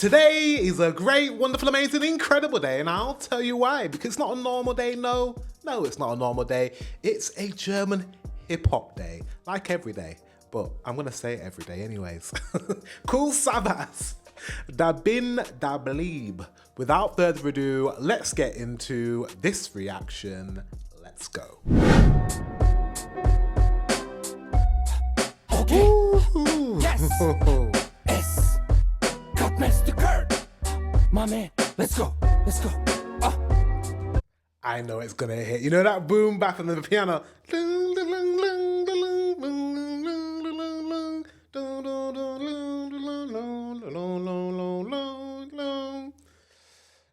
Today is a great, wonderful, amazing, incredible day, and I'll tell you why. Because it's not a normal day, no, it's not a normal day. It's a German hip-hop day, like every day. But I'm going to say it every day anyways. Kool Savas, bleib. Without further ado, let's get into this reaction. Let's go. Okay. Yes. Cut Mr. Kurt. My man, let's go. I know it's gonna hit. You know that boom back on the piano?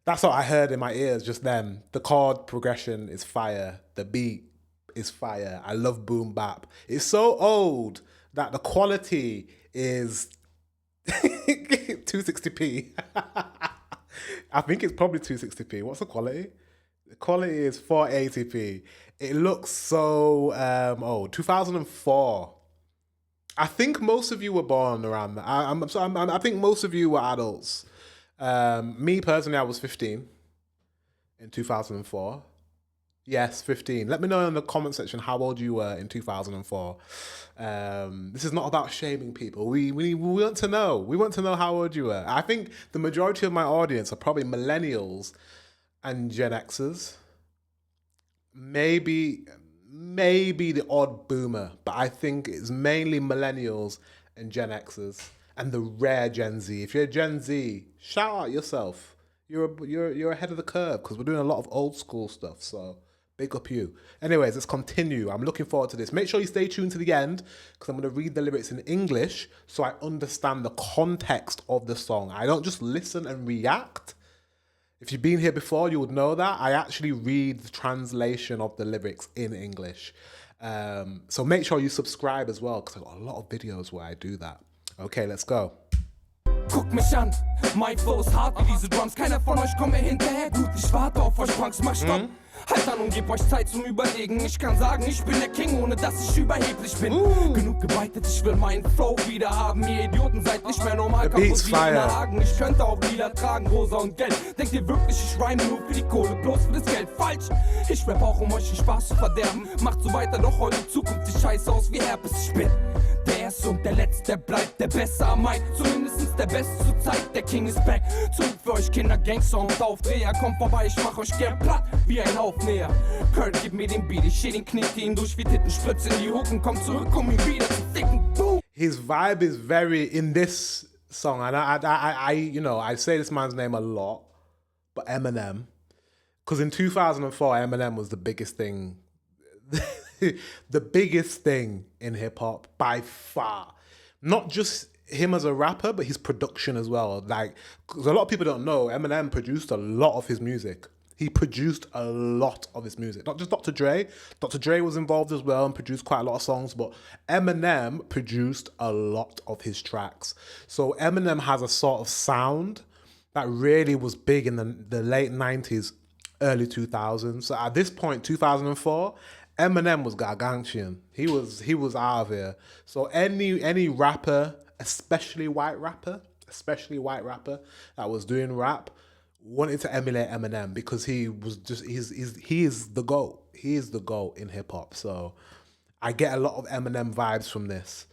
That's what I heard in my ears just then. The chord progression is fire. The beat is fire. I love boom bap. It's so old that the quality is 260p. I think it's probably 260p. What's the quality? The quality is 480p. It looks so old. 2004. I think most of you were born around that. I think most of you were adults. Me personally, I was 15 in 2004. Yes, 15. Let me know in the comment section how old you were in 2004. This is not about shaming people. We want to know. We want to know how old you were. I think the majority of my audience are probably millennials and Gen Xers. Maybe the odd boomer, but I think it's mainly millennials and Gen Xers and the rare Gen Z. If you're a Gen Z, shout out yourself. You're ahead of the curve because we're doing a lot of old school stuff. So big up you. Anyways, let's continue. I'm looking forward to this. Make sure you stay tuned to the end because I'm going to read the lyrics in English so I understand the context of the song. I don't just listen and react. If you've been here before, you would know that. I actually read the translation of the lyrics in English. So make sure you subscribe as well because I've got a lot of videos where I do that. Okay, let's go. Guck mich an, mein Flow ist hart wie diese Drums. Keiner von euch kommt mir hinterher. Gut, ich warte auf euch, Punks, mach Stopp. Halt an und gebt euch Zeit zum Überlegen. Ich kann sagen, ich bin der King, ohne dass ich überheblich bin. Genug gebeitet, ich will meinen Flow wieder haben. Ihr Idioten seid nicht mehr normal, kaputt wie in der Hagen. Ich könnte auch lila tragen, rosa und gelb. Denkt ihr wirklich, ich rhyme nur für die Kohle, bloß für das Geld? Falsch! Ich rap auch, um euch den Spaß zu verderben. Macht so weiter, doch eure Zukunft sieht scheiße aus wie Herpes. Ich bin der Erste und der Letzte, der bleibt der Beste am Main. Zumindest der Beste zur Zeit, der King ist back. Zurück für euch Kinder, Gangster und Aufdreher. Kommt vorbei, ich mach euch gern platt wie ein Aufnäher. Kurt, gib mir den Beat, ich den Knick ihn durch wie Titten, spritz in die Hucken, komm zurück, um ihn wieder zu ficken. Boom. His vibe is very in this song, and I say this man's name a lot, but Eminem, because in 2004 Eminem was the biggest thing, the biggest thing in hip hop by far. Not just him as a rapper, but his production as well. Like, because a lot of people don't know, Eminem produced a lot of his music. He produced a lot of his music. Not just Dr. Dre. Dr. Dre was involved as well and produced quite a lot of songs, but Eminem produced a lot of his tracks. So Eminem has a sort of sound that really was big in the late 90s, early 2000s. So at this point, 2004, Eminem was gargantuan. He was out of here. So any rapper, especially white rapper that was doing rap, wanted to emulate Eminem because he is the GOAT. He is the GOAT in hip hop. So I get a lot of Eminem vibes from this.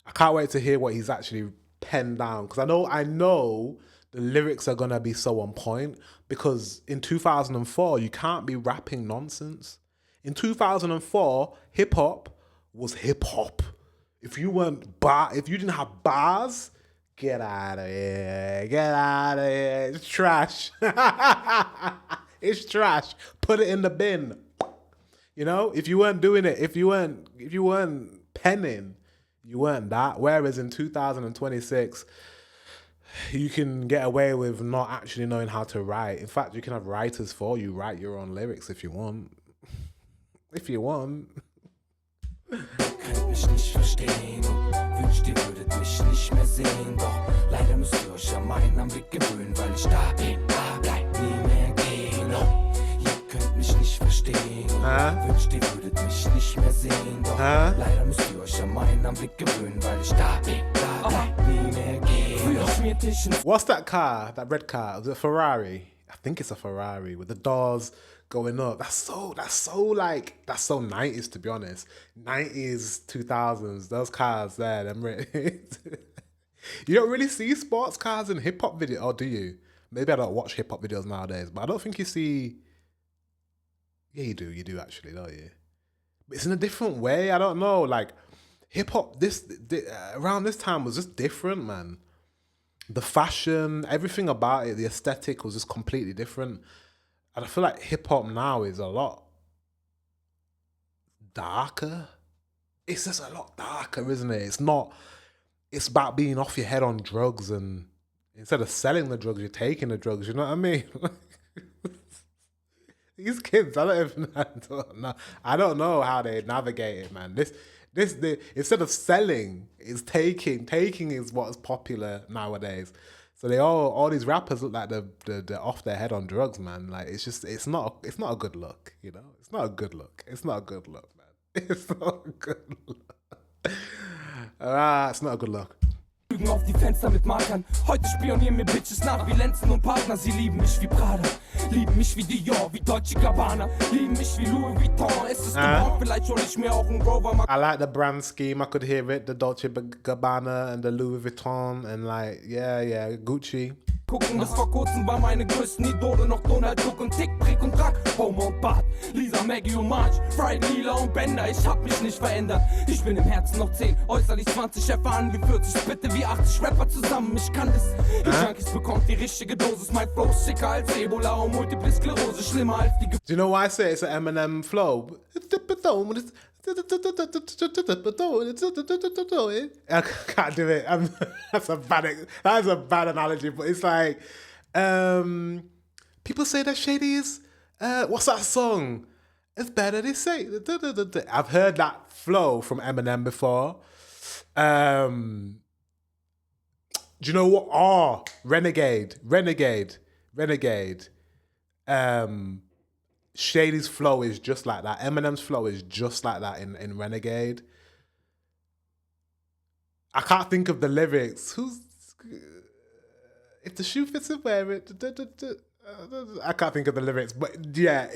I can't wait to hear what he's actually penned down because I know the lyrics are gonna be so on point because in 2004 you can't be rapping nonsense. In 2004, hip hop was hip hop. If you didn't have bars, get out of here. Get out of here. It's trash. It's trash. Put it in the bin. You know, if you weren't doing it, if you weren't penning, you weren't that. Whereas in 2026, you can get away with not actually knowing how to write. In fact, you can have writers for you write your own lyrics if you want. If you want. Könnt mich nicht verstehen und wünscht, ihr würdet mich nicht mehr sehen. Doch leider müsst ihr euch an meinen Anblick gewöhnen, weil ich da bin, da bleib, nie mehr gehen. Ihr könnt mich nicht verstehen und wünscht, ihr würdet mich nicht mehr sehen. Doch leider müsst ihr euch an meinen Anblick gewöhnen, weil ich da bin, da bleib, nie mehr gehen. Früher What's that car? That red car? Was it a Ferrari? I think it's a Ferrari with the doors going up. That's so 90s, to be honest. 90s, 2000s, those cars there, them You don't really see sports cars in hip hop videos, or do you? Maybe I don't watch hip hop videos nowadays, but I don't think you see. Yeah, you do actually, don't you? But it's in a different way. I don't know. Like hip hop, around this time was just different, man. The fashion, everything about it, the aesthetic was just completely different. And I feel like hip hop now is a lot darker. It's just a lot darker, isn't it? It's not. It's about being off your head on drugs, and instead of selling the drugs, you're taking the drugs. You know what I mean? These kids, I don't know how they navigate it, man. Instead of selling, it's taking. Taking is what's popular nowadays. So all these rappers look like they're off their head on drugs, man. Like it's not a good look, you know. It's not a good look. It's not a good look, man. It's not a good look. It's not a good look. Auf die Fenster mit Markern. Heute spionieren mir Bitches nach wie Lenzen und Partner. Sie lieben mich wie Prada, lieben mich wie Dior, wie Deutsche Gabbana, lieben mich wie Louis Vuitton. Es ist geworden, vielleicht hol ich mir auch einen Rover. I like the brand scheme. I could hear it, the Dolce Gabbana and the Louis Vuitton and like yeah, Gucci. Gucken, bis vor kurzem war meine größten Idole noch Donald Duck und Tick, Brick und Drack, Homer und Bart, Lisa, Maggie und Marge, Friday, Lila und Bender. Ich hab mich nicht verändert, ich bin im Herzen noch 10, äußerlich 20, erfahren wie 40, bitte wie 80 Rapper zusammen, ich kann das. Die Junkies bekommt die richtige Dosis, mein Flow ist sicker als Ebola und Multiple Sklerose, schlimmer als die... Do you know why I say it's an Eminem flow? I can't do it. That's a bad analogy, but it's like people say that Shady is what's that song? It's better they say. I've heard that flow from Eminem before. Do you know what? Oh, Renegade. Shady's flow is just like that. Eminem's flow is just like that in Renegade. I can't think of the lyrics. If the shoe fits and wear it. I can't think of the lyrics, but yeah,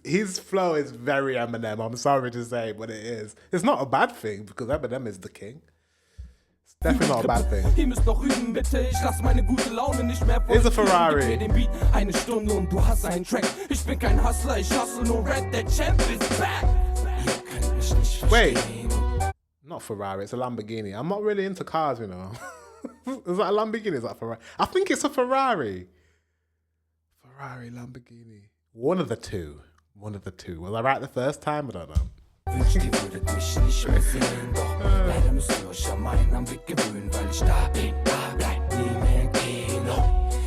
his flow is very Eminem. I'm sorry to say, but it is. It's not a bad thing because Eminem is the king. Definitely not a bad thing. Ihr müsst noch üben, bitte. Ich lass meine gute Laune nicht mehr It's a Ferrari. Gib mir den Beat, eine Stunde und du hast einen Track. Ich bin kein Hustler, ich hustle nur Red. Der Champ is back. Ihr könnt mich nicht verstehen. Wait, not Ferrari. It's a Lamborghini. I'm not really into cars, you know. Is that a Lamborghini? Is that a Ferrari? I think it's a Ferrari. Ferrari, Lamborghini. One of the two. Was I right the first time? I don't know. Wünscht, ihr würdet mich nicht mehr sehen, doch leider müsst ihr euch an meinen Anblick gewöhnen, weil ich da bin, da bleibt nie mehr gehen.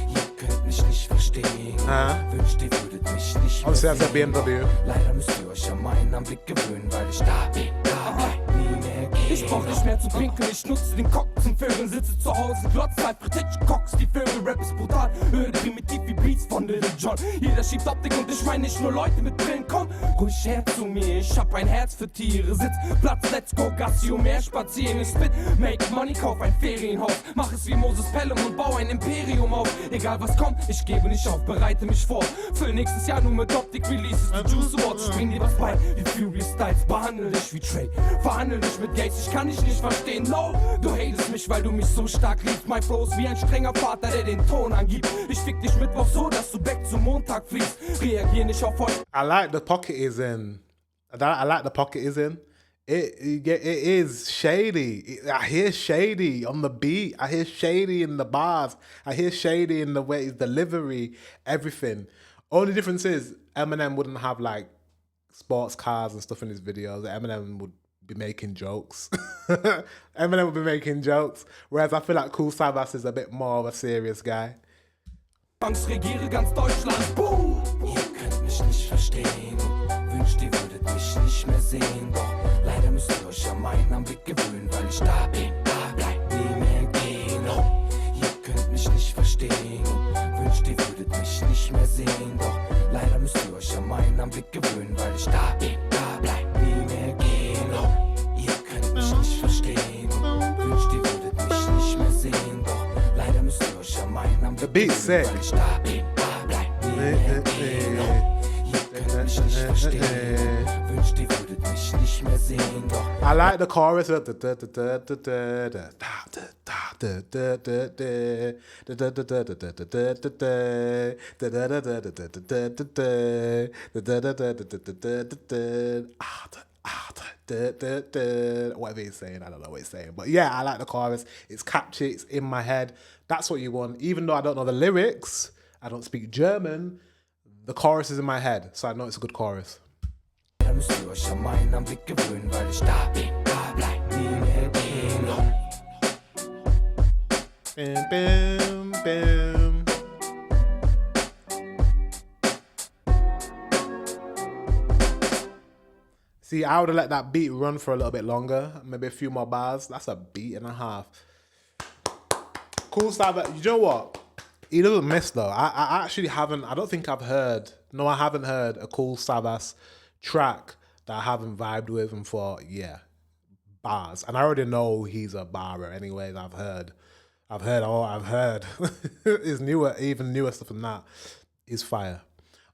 Ihr könnt mich nicht verstehen. Wünscht, ihr würdet mich nicht mehr sehen, BMW. Leider müsst ihr euch an meinen Anblick gewöhnen, weil ich da bin, da bleibt nie mehr gehen. Ich brauch nicht mehr zu pinkeln, ich nutze den Cock zum Vögeln, sitze zu Hause, glotze halt British Cox, die Vögel, Rap ist brutal, höre primitiv wie Beats von Little John. Jeder schiebt Optik und ich meine nicht nur Leute mit Brillen, komm ruhig her zu mir, ich hab ein Herz für Tiere, sitz, Platz, let's go, Gassi und mehr spazieren, ich spit, make money, kauf ein Ferienhaus, mach es wie Moses Pelham und bau ein Imperium auf, egal was kommt, ich gebe nicht auf, bereite mich vor, für nächstes Jahr nur mit Optik, Releases, die Juice Awards, ich bring dir was bei, wie Furious Styles, behandle dich wie Trey, verhandle dich mit Gates, ich kann dich nicht verstehen, no, du hatest mich, weil du mich so stark liebst, mein Flow ist wie ein strenger Vater, der den Ton angibt, ich fick dich Mittwoch so, dass du back zum Montag fliegst, reagier nicht auf heute. I like the pocket is in. I like the pocket is in. It is shady. I hear shady on the beat. I hear shady in the bars. I hear shady in the way his delivery, everything. Only difference is Eminem wouldn't have like sports cars and stuff in his videos. Eminem would be making jokes. Eminem would be making jokes. Whereas I feel like Kool Savas is a bit more of a serious guy. Banks regiere ganz Deutschland. Boom! Ihr könnt mich nicht verstehen. Wünscht, ihr würdet mich nicht mehr sehen. Doch leider müsst ihr euch an meinen Anblick gewöhnen, weil ich da bin, da bleibt nie mehr gehen. Ihr könnt mich nicht verstehen. Wünscht, ihr würdet mich nicht mehr sehen. Doch leider müsst ihr euch an meinen Anblick gewöhnen, weil ich da bin, da bleibt nie mehr gehen. Ihr könnt mich nicht verstehen. Wünscht, ihr würdet mich nicht mehr sehen. Doch leider müsst ihr euch sick. Weil ich da bin, da bleib nie. Mich nicht verstehen. Wünscht, ihr würdet mich nicht mehr sehen, doch I like the chorus. Whatever he's saying, I don't know what he's saying. But yeah, I like the chorus. It's catchy, it's in my head. That's what you want. Even though I don't know the lyrics, I don't speak German, the chorus is in my head, so I know it's a good chorus. da müsst ihr euch an meinen Anblick gewöhnen, weil ich da bin, da bleib nie mehr gehen. Bim, bim, bim. See, I would have let that beat run for a little bit longer, maybe a few more bars. That's a beat and a half. Kool Savas, you know what? He doesn't miss though. I actually haven't, I don't think I've heard, no, I haven't heard a Kool Savas track that I haven't vibed with and thought, yeah, bars. And I already know he's a barrer anyways. I've heard his even newer stuff than that is fire.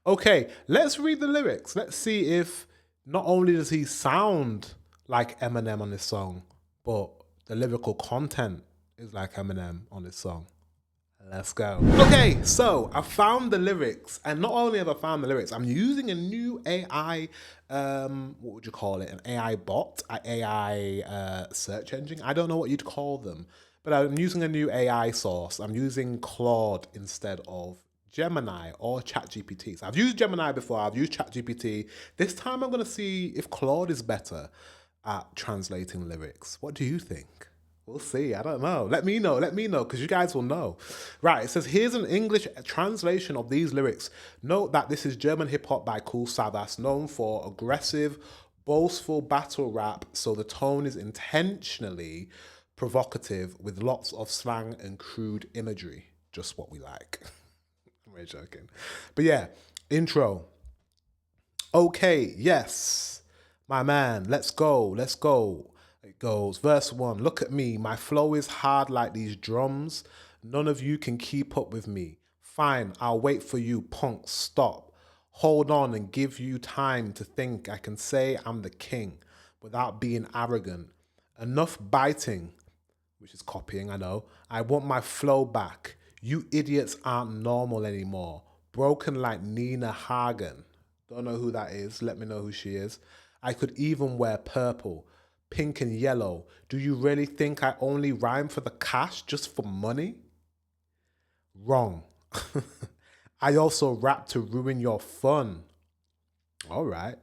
Okay, let's read the lyrics. Let's see if not only does he sound like Eminem on this song, but the lyrical content is like Eminem on this song. Let's go. Okay, so I found the lyrics, and not only have I found the lyrics, I'm using a new AI, what would you call it? An AI bot, an AI search engine. I don't know what you'd call them, but I'm using a new AI source. I'm using Claude instead of Gemini or ChatGPT. So I've used Gemini before, I've used ChatGPT. This time I'm gonna see if Claude is better at translating lyrics. What do you think? We'll see. I don't know. Let me know, because you guys will know. Right, it says, here's an English translation of these lyrics. Note that this is German hip-hop by Kool Savas, known for aggressive, boastful battle rap, so the tone is intentionally provocative with lots of slang and crude imagery. Just what we like. I'm really joking. But yeah, intro. Okay, yes, my man, let's go. It goes, verse 1, look at me, my flow is hard like these drums. None of you can keep up with me. Fine, I'll wait for you, punk, stop. Hold on and give you time to think. I can say I'm the king without being arrogant. Enough biting, which is copying, I know. I want my flow back. You idiots aren't normal anymore. Broken like Nina Hagen. Don't know who that is. Let me know who she is. I could even wear purple, pink and yellow. Do you really think I only rhyme for the cash, just for money? Wrong. I also rap to ruin your fun. All right.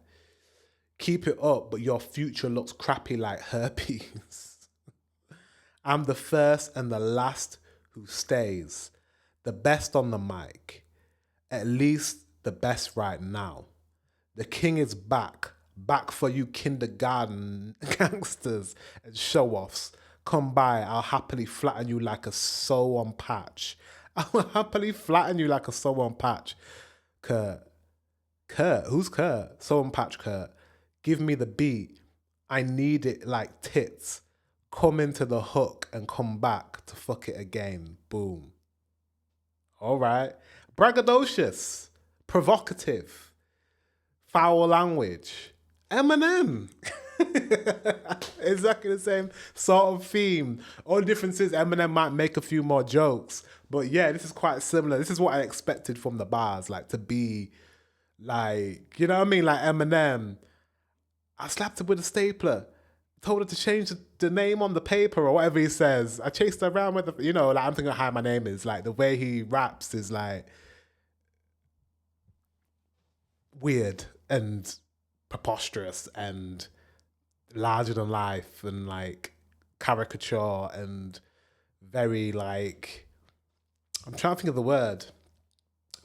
Keep it up, but your future looks crappy like herpes. I'm the first and the last who stays. The best on the mic. At least the best right now. The king is back. Back for you kindergarten gangsters and show-offs. Come by, I'll happily flatten you like a sew-on patch. I'll happily flatten you like a sew-on patch. Kurt, who's Kurt? Sew-on patch Kurt. Give me the beat. I need it like tits. Come into the hook and come back to fuck it again. Boom. All right. Braggadocious. Provocative. Foul language. Eminem. Exactly the same sort of theme. All the difference is Eminem might make a few more jokes. But yeah, this is quite similar. This is what I expected from the bars. Like to be like, you know what I mean? Like Eminem. I slapped her with a stapler. Told her to change the name on the paper or whatever he says. I chased her around with the, you know, like I'm thinking of how my name is. Like the way he raps is like weird and preposterous and larger than life and like caricature and very like, I'm trying to think of the word,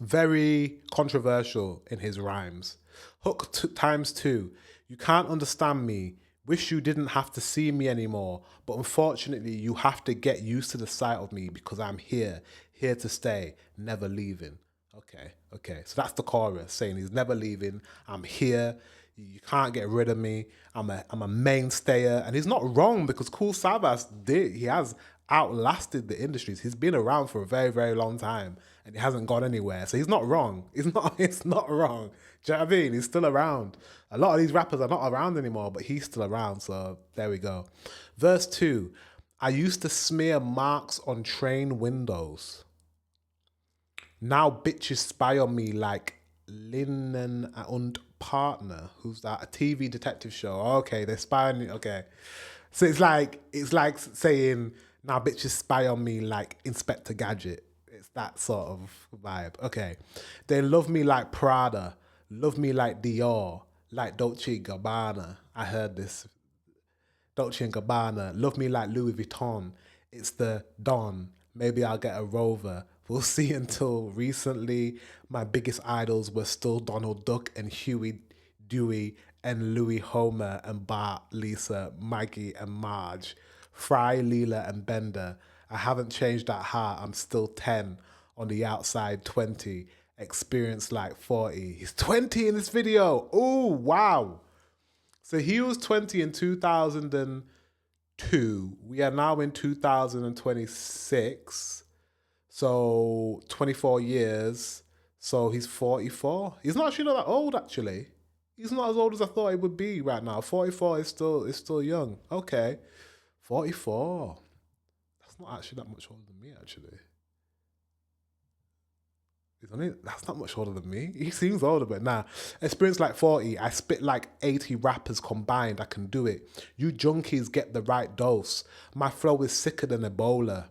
very controversial in his rhymes. Hook times 2. You can't understand me. Wish you didn't have to see me anymore, but unfortunately you have to get used to the sight of me because I'm here to stay, never leaving. Okay. So that's the chorus saying he's never leaving. I'm here You can't get rid of me. I'm a mainstayer. And he's not wrong because Kool Savas he has outlasted the industries. He's been around for a very, very long time and he hasn't gone anywhere. So he's not wrong. It's not wrong. Do you know what I mean? He's still around. A lot of these rappers are not around anymore, but he's still around. So there we go. Verse 2. I used to smear marks on train windows. Now bitches spy on me like Linen und Partner. Who's that? A TV detective show. Okay, they're spying on me. Okay. So it's like saying now bitches spy on me like Inspector Gadget. It's that sort of vibe. Okay. They love me like Prada. Love me like Dior. Like Dolce & Gabbana. I heard this. Dolce & Gabbana. Love me like Louis Vuitton. It's the Don. Maybe I'll get a Rover. We'll see. Until recently, my biggest idols were still Donald Duck and Huey, Dewey and Louis, Homer and Bart, Lisa, Maggie and Marge, Fry, Leela and Bender. I haven't changed that heart. I'm still 10, on the outside 20, experienced like 40. He's 20 in this video. Oh, wow. So he was 20 in 2002. We are now in 2026. So 24 years. So he's 44. He's not actually not that old, actually. He's not as old as I thought he would be right now. 44 is still young. Okay. 44. That's not actually that much older than me, actually. That's not much older than me. He seems older, but nah. Experience like 40. I spit like 80 rappers combined. I can do it. You junkies get the right dose. My flow is sicker than Ebola.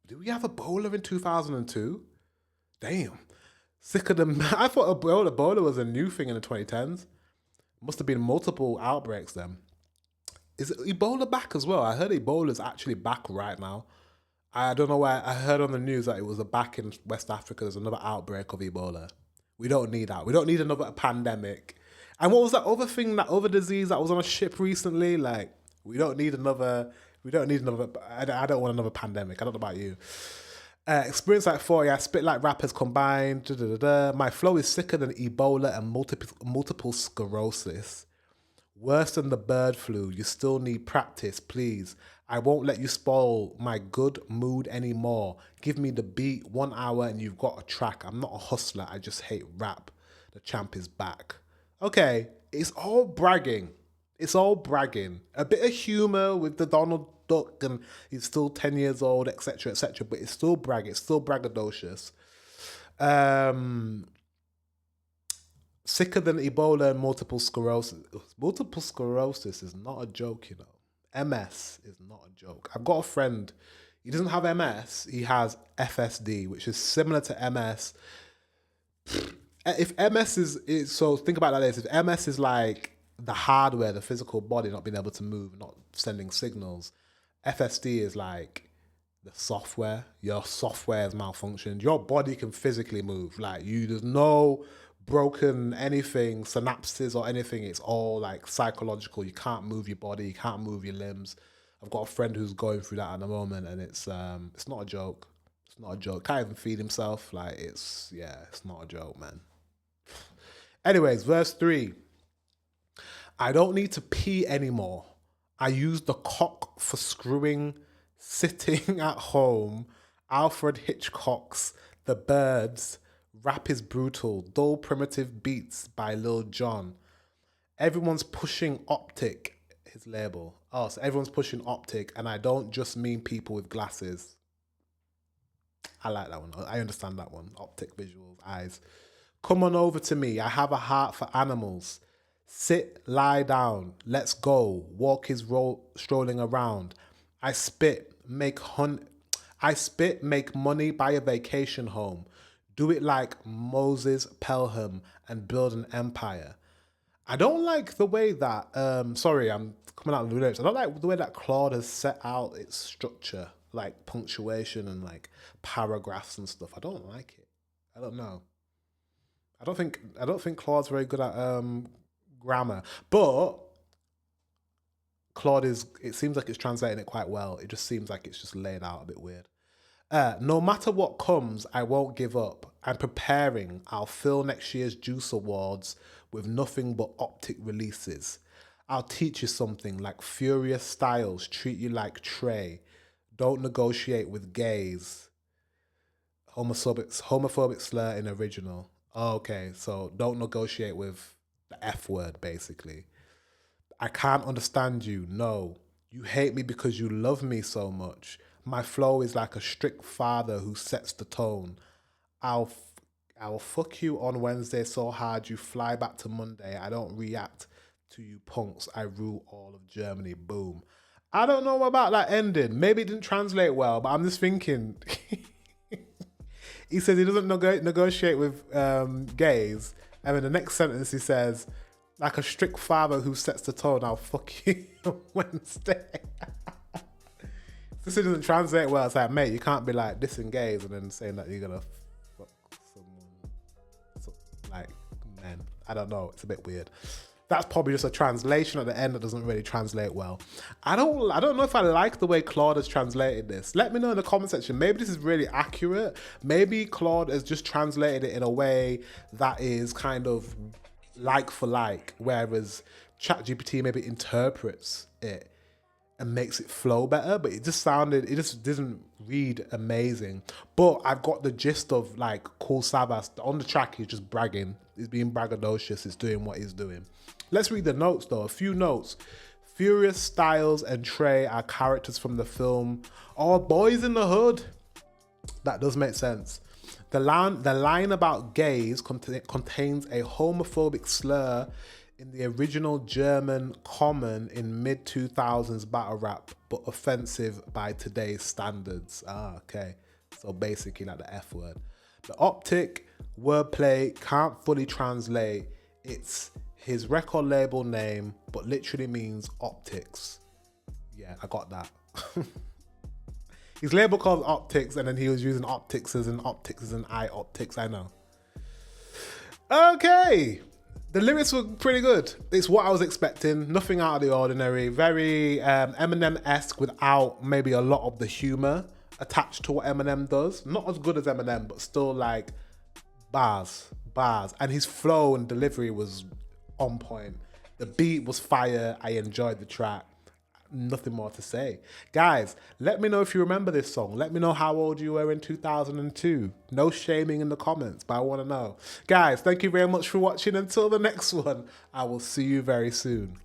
Did we have Ebola in 2002? Damn. Sicker than... I thought Ebola was a new thing in the 2010s. Must have been multiple outbreaks then. Is Ebola back as well? I heard Ebola's actually back right now. I don't know why. I heard on the news that it was back in West Africa. There's another outbreak of Ebola. We don't need that. We don't need another pandemic. And what was that other thing, that other disease that was on a ship recently? Like, we don't need another... I don't want another pandemic. I don't know about you. Experience like 40. I spit like rappers combined. My flow is sicker than Ebola and multiple sclerosis. Worse than the bird flu. You still need practice, please. I won't let you spoil my good mood anymore. Give me the beat, 1 hour, and you've got a track. I'm not a hustler. I just hate rap. The champ is back. Okay, it's all bragging. It's all bragging. A bit of humor with the Donald Duck and he's still 10 years old, etc., etc. But it's still brag. It's still braggadocious. Sicker than Ebola and multiple sclerosis. Multiple sclerosis is not a joke, you know. MS is not a joke. I've got a friend. He doesn't have MS. He has FSD, which is similar to MS. If MS is so, think about that. If MS is like the hardware, the physical body not being able to move, not sending signals, FSD is like the software. Your software has malfunctioned. Your body can physically move. Like there's no broken anything, synapses or anything. It's all like psychological. You can't move your body. You can't move your limbs. I've got a friend who's going through that at the moment, and it's not a joke. It's not a joke. Can't even feed himself. Like it's not a joke, man. Anyways, verse 3. I don't need to pee anymore. I use the cock for screwing, sitting at home. Alfred Hitchcock's The Birds. Rap is brutal. Dull primitive beats by Lil Jon. Everyone's pushing Optic, his label. Oh, so everyone's pushing Optic, and I don't just mean people with glasses. I like that one. I understand that one. Optic visuals, eyes. Come on over to me. I have a heart for animals. Sit, lie down, let's go. Walk is strolling around. I spit, make money, buy a vacation home. Do it like Moses Pelham and build an empire. I don't like the way that, sorry, I'm coming out of the lyrics. I don't like the way that Claude has set out its structure, like punctuation and like paragraphs and stuff. I don't like it. I don't know. I don't think Claude's very good at grammar, but Claude it seems like it's translating it quite well. It just seems like it's just laid out a bit weird. No matter what comes, I won't give up. I'm preparing. I'll fill next year's Juice Awards with nothing but Optic releases. I'll teach you something like Furious Styles, treat you like Trey. Don't negotiate with gays. Homophobic slur in original. Oh, okay, so don't negotiate with the F word, basically. I can't understand you. No. You hate me because you love me so much. My flow is like a strict father who sets the tone. I'll fuck you on Wednesday so hard you fly back to Monday. I don't react to you punks. I rule all of Germany. Boom. I don't know about that ending. Maybe it didn't translate well, but I'm just thinking. He says he doesn't negotiate with gays. And in the next sentence he says, like a strict father who sets the tone, I'll fuck you on Wednesday. This doesn't translate well. It's like, mate, you can't be like dissing gays and then saying that you're gonna fuck someone. So, like, man, I don't know. It's a bit weird. That's probably just a translation at the end that doesn't really translate well. I don't know if I like the way Claude has translated this. Let me know in the comment section. Maybe this is really accurate. Maybe Claude has just translated it in a way that is kind of like for like, whereas ChatGPT maybe interprets it and makes it flow better, but it just didn't read amazing. But I've got the gist of like Kool Savas. On the track, he's just bragging. He's being braggadocious. He's doing what he's doing. Let's read the notes though. A few notes. Furious Styles and Trey are characters from the film Boys in the Hood. That does make sense. The line about gays contains a homophobic slur in the original German common in mid-2000s battle rap, but offensive by today's standards. Okay. So basically like the F word. The Optic wordplay can't fully translate. It's his record label name, but literally means optics. Yeah, I got that. His label called Optics, and then he was using optics as an eye optics. I know. Okay. The lyrics were pretty good. It's what I was expecting. Nothing out of the ordinary. Very Eminem-esque without maybe a lot of the humor attached to what Eminem does. Not as good as Eminem, but still like bars. And his flow and delivery was on point. The beat was fire. I enjoyed the track. Nothing more to say. Guys, let me know if you remember this song. Let me know how old you were in 2002. No shaming in the comments, but I want to know. Guys, thank you very much for watching. Until the next one, I will see you very soon.